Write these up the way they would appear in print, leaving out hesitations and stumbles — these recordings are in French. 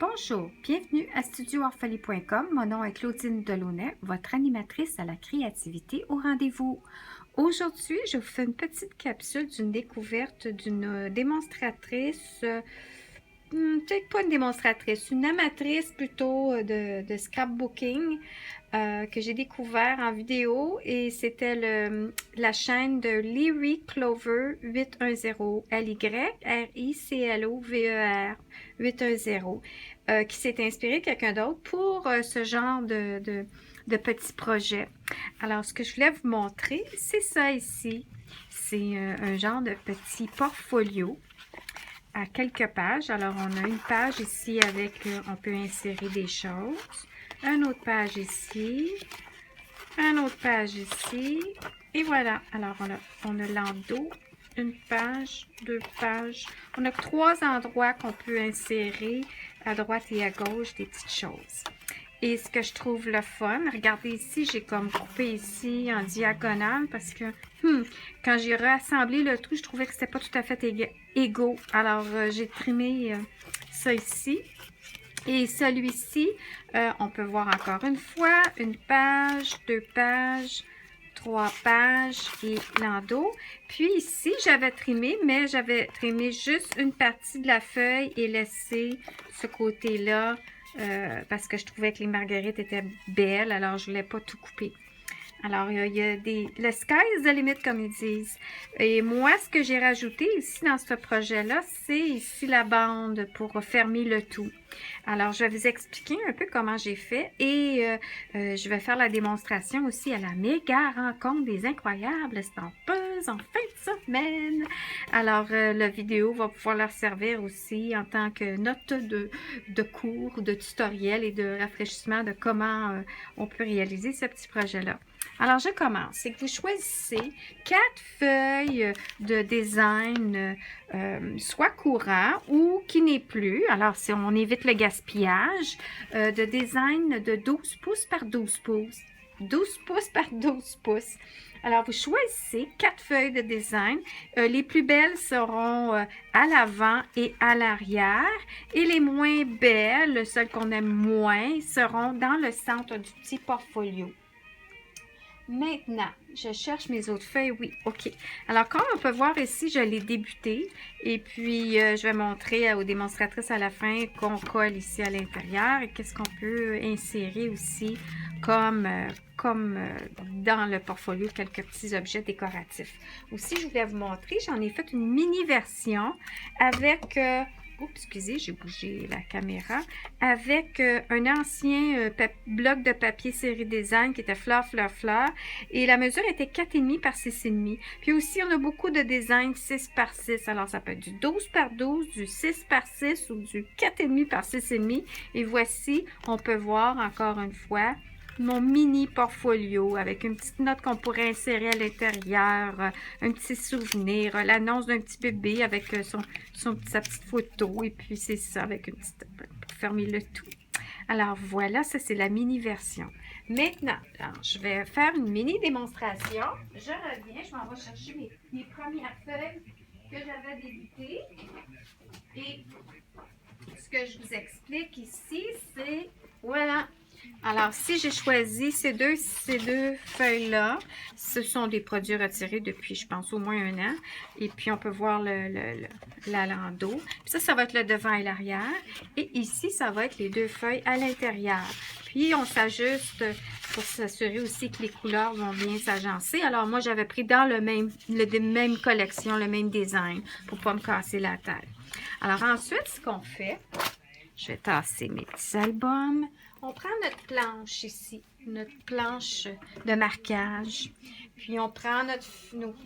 Bonjour, bienvenue à studioorphalie.com. Mon nom est Claudine Delaunay, votre animatrice à la créativité au rendez-vous. Aujourd'hui, je vous fais une petite capsule d'une découverte d'une démonstratrice, peut-être pas une démonstratrice, une amatrice plutôt de scrapbooking que j'ai découvert en vidéo et c'était la chaîne de Lyric Clover 810, Lyriclover 810, qui s'est inspiré de quelqu'un d'autre pour ce genre de petits projets. Alors, ce que je voulais vous montrer, c'est ça ici. C'est un genre de petit portfolio à quelques pages. Alors, on a une page ici avec, on peut insérer des choses. Une autre page ici. Une autre page ici. Et voilà. Alors, on a l'endos. Une page, deux pages. On a 3 endroits qu'on peut insérer à droite et à gauche des petites choses. Et ce que je trouve le fun, regardez ici, j'ai comme coupé ici en diagonale parce que quand j'ai rassemblé le tout, je trouvais que c'était pas tout à fait égaux. Alors, j'ai trimé ça ici. Et celui-ci, on peut voir encore une fois, une page, 2 pages, 3 pages et l'endos. Puis ici, j'avais trimé, mais j'avais trimé juste une partie de la feuille et laissé ce côté-là parce que je trouvais que les marguerites étaient belles, alors je ne voulais pas tout couper. Alors, il y a le sky is the limit, comme ils disent. Et moi, ce que j'ai rajouté ici dans ce projet-là, c'est ici la bande pour fermer le tout. Alors, je vais vous expliquer un peu comment j'ai fait et je vais faire la démonstration aussi à la méga rencontre des incroyables estampeuses en fin de semaine. Alors, la vidéo va pouvoir leur servir aussi en tant que note de cours, de tutoriel et de rafraîchissement de comment on peut réaliser ce petit projet-là. Alors, je commence. C'est que vous choisissez 4 feuilles de design, soit courant ou qui n'est plus. Alors, si on évite le gaspillage, de design de 12 pouces par 12 pouces. 12 pouces par 12 pouces. Alors, vous choisissez 4 feuilles de design. Les plus belles seront à l'avant et à l'arrière. Et les moins belles, celles qu'on aime moins, seront dans le centre du petit portfolio. Maintenant, je cherche mes autres feuilles. Oui, OK. Alors, comme on peut voir ici, je l'ai débuté. Et puis, je vais montrer aux démonstratrices à la fin qu'on colle ici à l'intérieur. Et qu'est-ce qu'on peut insérer aussi comme dans le portfolio, quelques petits objets décoratifs. Aussi, je voulais vous montrer, j'en ai fait une mini version avec... Oups, excusez, j'ai bougé la caméra. Avec un ancien bloc de papier série design qui était fleur, fleur, fleur. Et la mesure était 4,5 par 6,5. Puis aussi, on a beaucoup de designs 6 par 6. Alors, ça peut être du 12 par 12, du 6 par 6 ou du 4,5 par 6,5. Et voici, on peut voir encore une fois mon mini portfolio avec une petite note qu'on pourrait insérer à l'intérieur, un petit souvenir, l'annonce d'un petit bébé avec sa petite photo et puis c'est ça avec une petite pour fermer le tout. Alors voilà, ça c'est la mini version. Maintenant, alors, je vais faire une mini démonstration. Je reviens, je m'en vais chercher mes premières feuilles que j'avais débutées et ce que je vous explique ici, c'est voilà. Alors, si j'ai choisi ces deux feuilles-là, ce sont des produits retirés depuis, je pense, au moins 1 an. Et puis, on peut voir l'alando. Puis ça va être le devant et l'arrière. Et ici, ça va être les 2 feuilles à l'intérieur. Puis, on s'ajuste pour s'assurer aussi que les couleurs vont bien s'agencer. Alors, moi, j'avais pris dans le même collection, le même design, pour ne pas me casser la tête. Alors, ensuite, ce qu'on fait, je vais tasser mes petits albums. On prend notre planche ici, notre planche de marquage. Puis, on prend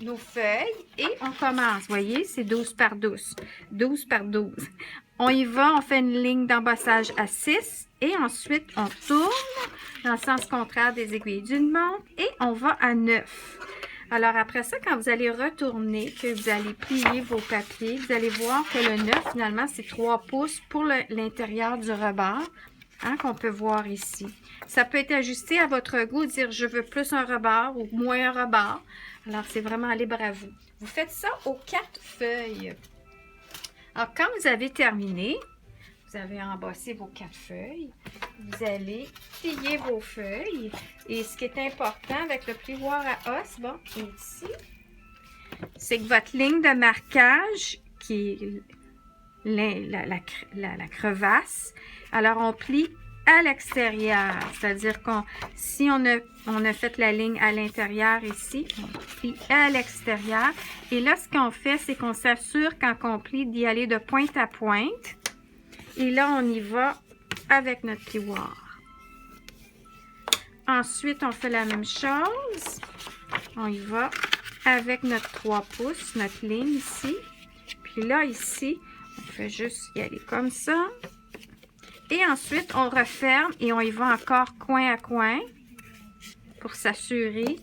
nos feuilles et on commence. Vous voyez, c'est 12 par 12. 12 par 12. On y va, on fait une ligne d'embossage à 6 et ensuite, on tourne dans le sens contraire des aiguilles d'une montre et on va à 9. Alors, après ça, quand vous allez retourner, que vous allez plier vos papiers, vous allez voir que le 9, finalement, c'est 3 pouces pour l'intérieur du rebord. Hein, qu'on peut voir ici. Ça peut être ajusté à votre goût, dire je veux plus un rebord ou moins un rebord. Alors, c'est vraiment libre à vous. Vous faites ça aux 4 feuilles. Alors, quand vous avez terminé, vous vous avez embossé vos 4 feuilles, vous allez plier vos feuilles. Et ce qui est important avec le plioir à os, bon, qui est ici, c'est que votre ligne de marquage, qui est la crevasse, alors on plie à l'extérieur. C'est-à-dire qu'on, si on a fait la ligne à l'intérieur ici, on plie à l'extérieur. Et là, ce qu'on fait, c'est qu'on s'assure quand on plie d'y aller de pointe à pointe. Et là, on y va avec notre plioir. Ensuite, on fait la même chose. On y va avec notre 3 pouces, notre ligne ici. Puis là, ici, on fait juste y aller comme ça. Et ensuite, on referme et on y va encore coin à coin pour s'assurer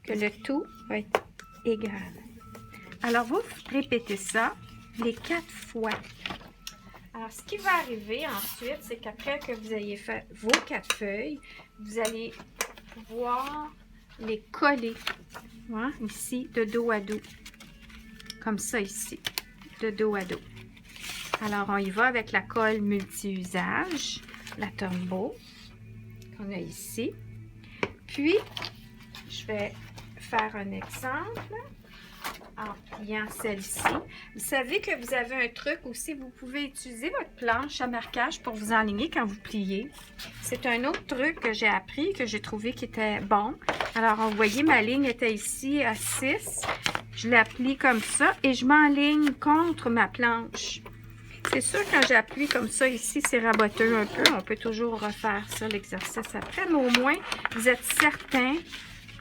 que le tout va être égal. Alors, vous répétez ça les 4 fois. Alors, ce qui va arriver ensuite, c'est qu'après que vous ayez fait vos 4 feuilles, vous allez pouvoir les coller, hein, ici, de dos à dos. Comme ça ici, de dos à dos. Alors, on y va avec la colle multi-usage, la Tombow, qu'on a ici. Puis, je vais faire un exemple en pliant celle-ci. Vous savez que vous avez un truc aussi, vous pouvez utiliser votre planche à marquage pour vous enligner quand vous pliez. C'est un autre truc que j'ai appris, que j'ai trouvé qui était bon. Alors, vous voyez, ma ligne était ici à 6. Je la plie comme ça et je m'enligne contre ma planche. C'est sûr, quand j'appuie comme ça ici, c'est raboteux un peu. On peut toujours refaire ça, l'exercice après. Mais au moins, vous êtes certain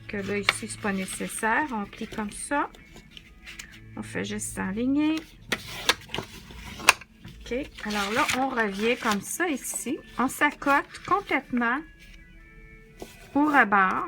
que là, ici, c'est pas nécessaire. On plie comme ça. On fait juste s'enligner. OK. Alors là, on revient comme ça ici. On s'accote complètement au rebord.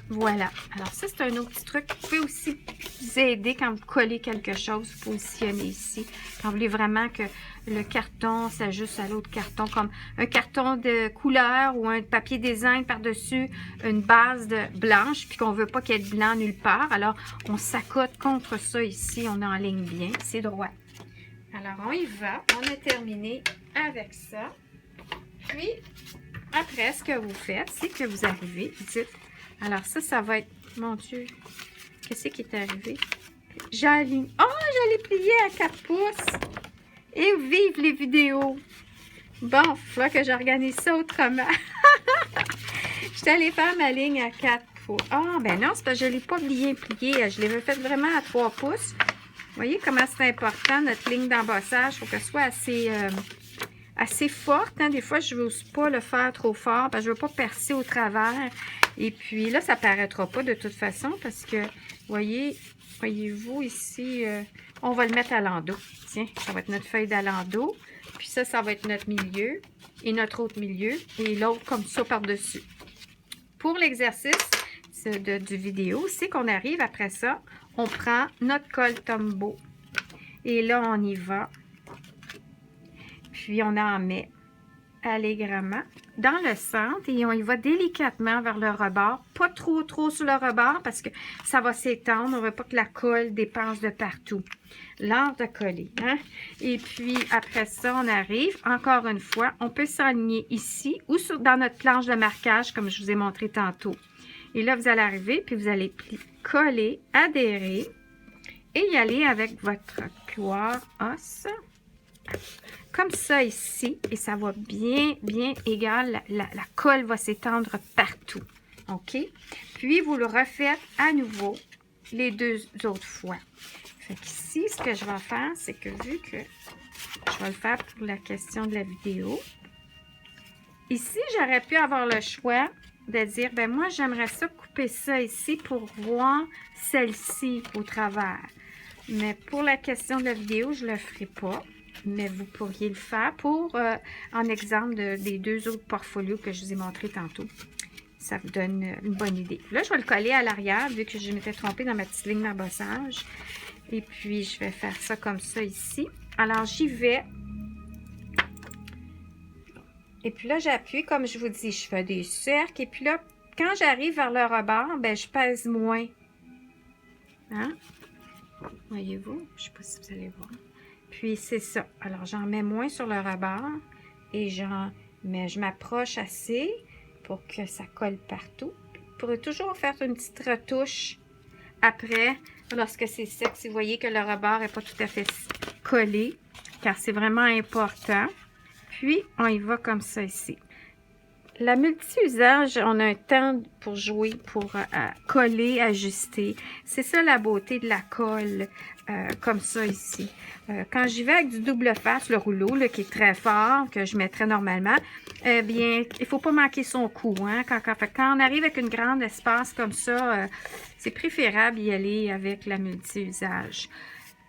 Voilà. Alors ça, c'est un autre petit truc qui peut aussi vous aider quand vous collez quelque chose, vous positionnez ici. Quand vous voulez vraiment que le carton s'ajuste à l'autre carton, comme un carton de couleur ou un papier design par-dessus une base blanche, puis qu'on ne veut pas qu'il y ait de blanc nulle part. Alors, on s'accote contre ça ici, on enligne bien, c'est droit. Alors, on y va. On a terminé avec ça. Puis, après, ce que vous faites, c'est que vous arrivez, vous dites, alors ça va être, mon Dieu, qu'est-ce qui est arrivé? J'aligne. Oh, je l'ai plié à 4 pouces. Et vive les vidéos. Bon, il va falloir que j'organise ça autrement. Je suis allée faire ma ligne à 4 pouces. Ah, ben non, c'est parce que je ne l'ai pas bien plié. Je l'ai fait vraiment à 3 pouces. Vous voyez comment c'est important, notre ligne d'embossage. Il faut qu'elle soit assez forte. Hein. Des fois, je n'ose pas le faire trop fort parce que je ne veux pas percer au travers. Et puis là, ça ne paraîtra pas de toute façon parce que, voyez-vous ici, on va le mettre à l'endos. Tiens, ça va être notre feuille d'alendo. Puis ça va être notre milieu et notre autre milieu et l'autre comme ça par-dessus. Pour l'exercice du vidéo, c'est qu'on arrive après ça, on prend notre colle Tombow. Et là, on y va. Puis on en met allègrement dans le centre et on y va délicatement vers le rebord. Pas trop sur le rebord parce que ça va s'étendre. On ne veut pas que la colle dépasse de partout. L'art de coller. Hein? Et puis après ça, on arrive. Encore une fois, on peut s'aligner ici ou dans notre planche de marquage comme je vous ai montré tantôt. Et là, vous allez arriver puis vous allez coller, adhérer et y aller avec votre plioir os. Comme ça ici, et ça va bien égal, la colle va s'étendre partout, ok? Puis, vous le refaites à nouveau les 2 autres fois. Fait qu'ici, ce que je vais faire, c'est que vu que je vais le faire pour la question de la vidéo, ici, j'aurais pu avoir le choix de dire, ben moi, j'aimerais ça couper ça ici pour voir celle-ci au travers. Mais pour la question de la vidéo, je ne le ferai pas. Mais vous pourriez le faire pour, en exemple des 2 autres portfolios que je vous ai montré tantôt. Ça vous donne une bonne idée. Là, je vais le coller à l'arrière, vu que je m'étais trompée dans ma petite ligne d'embossage. Et puis, je vais faire ça comme ça ici. Alors, j'y vais. Et puis là, j'appuie, comme je vous dis, je fais des cercles. Et puis là, quand j'arrive vers le rebord, ben, je pèse moins. Hein? Voyez-vous? Je ne sais pas si vous allez voir. Puis c'est ça. Alors j'en mets moins sur le rebord et mais je m'approche assez pour que ça colle partout. Vous pourrez toujours faire une petite retouche après, lorsque c'est sec, si vous voyez que le rebord n'est pas tout à fait collé, car c'est vraiment important. Puis, on y va comme ça ici. La multi-usage, on a un temps pour jouer, pour coller, ajuster. C'est ça la beauté de la colle, comme ça ici. Quand j'y vais avec du double face, le rouleau, là, qui est très fort, que je mettrais normalement, eh bien, il ne faut pas manquer son coup. Hein? Quand on arrive avec une grande espace comme ça, c'est préférable d'y aller avec la multi-usage.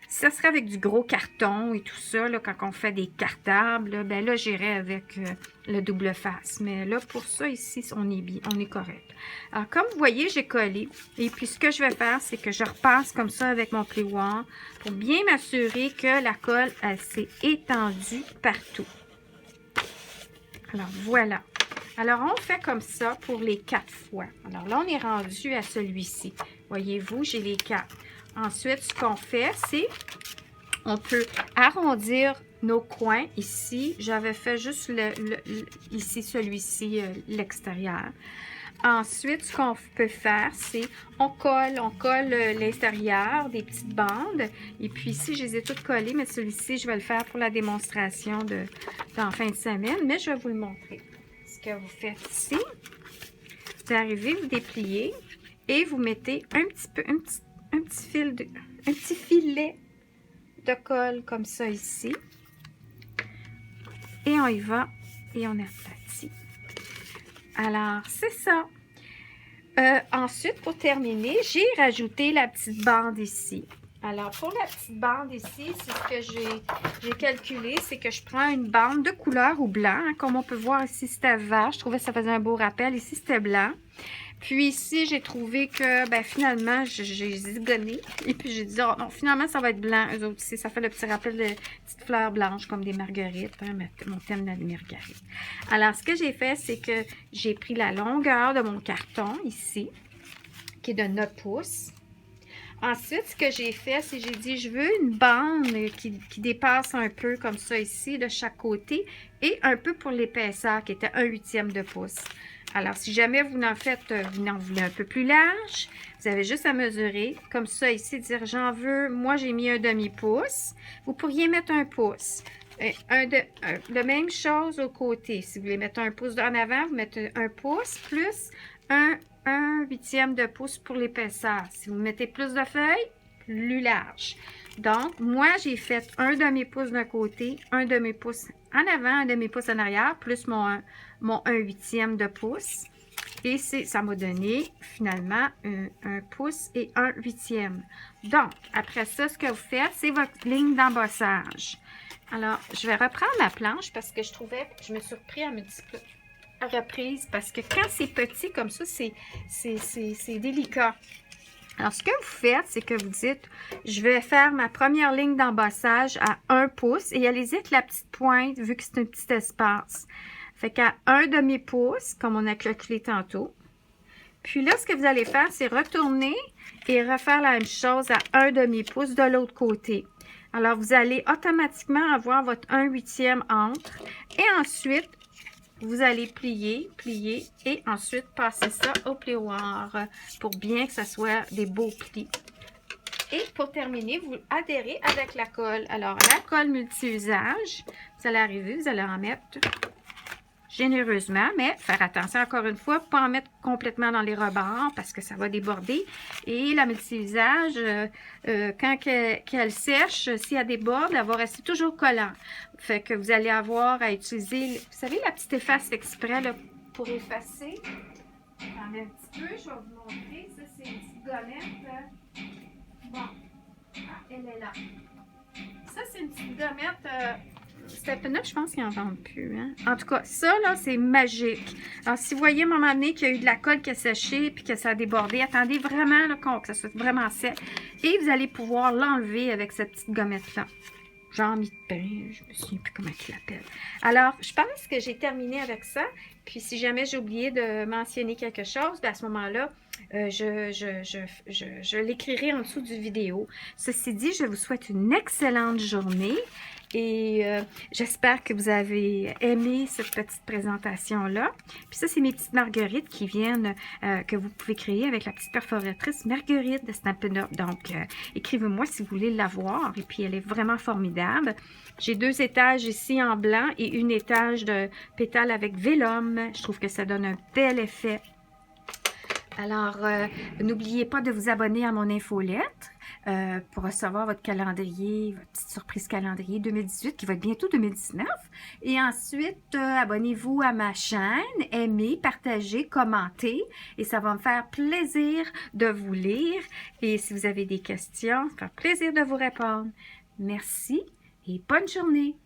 Si ça serait avec du gros carton et tout ça, là, quand on fait des cartables, là, ben là, j'irais avec le double face. Mais là, pour ça, ici, on est bien, on est correct. Alors, comme vous voyez, j'ai collé. Et puis, ce que je vais faire, c'est que je repasse comme ça avec mon plioir pour bien m'assurer que la colle, elle s'est étendue partout. Alors, voilà. Alors, on fait comme ça pour les 4 fois. Alors là, on est rendu à celui-ci. Voyez-vous, j'ai les 4. Ensuite, ce qu'on fait, c'est on peut arrondir nos coins ici. J'avais fait juste ici, celui-ci, l'extérieur. Ensuite, ce qu'on peut faire, c'est on colle l'intérieur des petites bandes. Et puis ici, je les ai toutes collées, mais celui-ci, je vais le faire pour la démonstration en fin de semaine. Mais je vais vous le montrer. Ce que vous faites ici, vous arrivez, vous dépliez et vous mettez un petit filet de colle comme ça ici. Et on y va et on aplatit. Alors, c'est ça. Ensuite, pour terminer, j'ai rajouté la petite bande ici. Alors, pour la petite bande ici, c'est ce que j'ai calculé, c'est que je prends une bande de couleur ou blanc. Hein, comme on peut voir ici, c'était vert. Je trouvais que ça faisait un beau rappel. Ici, c'était blanc. Puis ici, j'ai trouvé que, ben finalement, j'ai zigonné. Et puis, j'ai dit, oh non, finalement, ça va être blanc. Eux autres ici, ça fait le petit rappel de petites fleurs blanches, comme des marguerites. Hein, mon thème de la marguerite. Alors, ce que j'ai fait, c'est que j'ai pris la longueur de mon carton, ici, qui est de 9 pouces. Ensuite, ce que j'ai fait, c'est que j'ai dit, je veux une bande qui dépasse un peu, comme ça ici, de chaque côté. Et un peu pour l'épaisseur, qui était 1/8 de pouce. Alors, si jamais vous en faites, vous en voulez un peu plus large, vous avez juste à mesurer. Comme ça, ici, dire j'en veux, moi j'ai mis 1/2 pouce. Vous pourriez mettre 1 pouce. La même chose au côté. Si vous voulez mettre 1 pouce en avant, vous mettez 1 pouce plus 1/8 de pouce pour l'épaisseur. Si vous mettez plus de feuilles, plus large. Donc, moi, j'ai fait 1/2 pouce d'un côté, 1/2 pouce en avant, 1/2 pouce en arrière, plus mon 1/8 de pouce. Et ça m'a donné, finalement, 1 pouce et 1/8. Donc, après ça, ce que vous faites, c'est votre ligne d'embossage. Alors, je vais reprendre ma planche parce que je me suis repris à multiples reprises parce que quand c'est petit comme ça, c'est délicat. Alors, ce que vous faites, c'est que vous dites, je vais faire ma première ligne d'embossage à 1 pouce et allez-y avec la petite pointe, vu que c'est un petit espace. Fait qu'à 1/2 pouce, comme on a calculé tantôt. Puis là, ce que vous allez faire, c'est retourner et refaire la même chose à 1/2 pouce de l'autre côté. Alors, vous allez automatiquement avoir votre 1/8 entre. Et ensuite, vous allez plier, plier et ensuite passer ça au plioir pour bien que ça soit des beaux plis. Et pour terminer, vous adhérez avec la colle. Alors, la colle multi-usage, vous allez arriver, vous allez en mettre généreusement, mais faire attention encore une fois, pas en mettre complètement dans les rebords parce que ça va déborder. Et la multi-usage, quand qu'elle sèche, si elle déborde, elle va rester toujours collante. Fait que vous allez avoir à utiliser, vous savez, la petite efface exprès là, pour effacer. Attendez un petit peu, je vais vous montrer. Ça, c'est une petite gommette. Bon, elle est là. Ça, c'est une petite gommette. Step 9, je pense qu'ils n'en vendent plus. Hein? En tout cas, ça, là, c'est magique. Alors, si vous voyez à un moment donné qu'il y a eu de la colle qui a séché et que ça a débordé, attendez vraiment là, que ça soit vraiment sec. Et vous allez pouvoir l'enlever avec cette petite gommette-là. Jean mi de pain, je me souviens plus comment tu l'appelles. Alors, je pense que j'ai terminé avec ça. Puis, si jamais j'ai oublié de mentionner quelque chose, bien à ce moment-là, je l'écrirai en dessous du vidéo. Ceci dit, je vous souhaite une excellente journée et j'espère que vous avez aimé cette petite présentation-là. Puis ça, c'est mes petites marguerites qui viennent, que vous pouvez créer avec la petite perforatrice Marguerite de Stampin' Up. Donc, écrivez-moi si vous voulez l'avoir. Et puis, elle est vraiment formidable. J'ai 2 étages ici en blanc et une étage de pétales avec vélum. Je trouve que ça donne un bel effet. Alors, n'oubliez pas de vous abonner à mon infolettre pour recevoir votre calendrier, votre petite surprise calendrier 2018 qui va être bientôt 2019. Et ensuite, abonnez-vous à ma chaîne, aimez, partagez, commentez et ça va me faire plaisir de vous lire. Et si vous avez des questions, ça va me faire plaisir de vous répondre. Merci et bonne journée!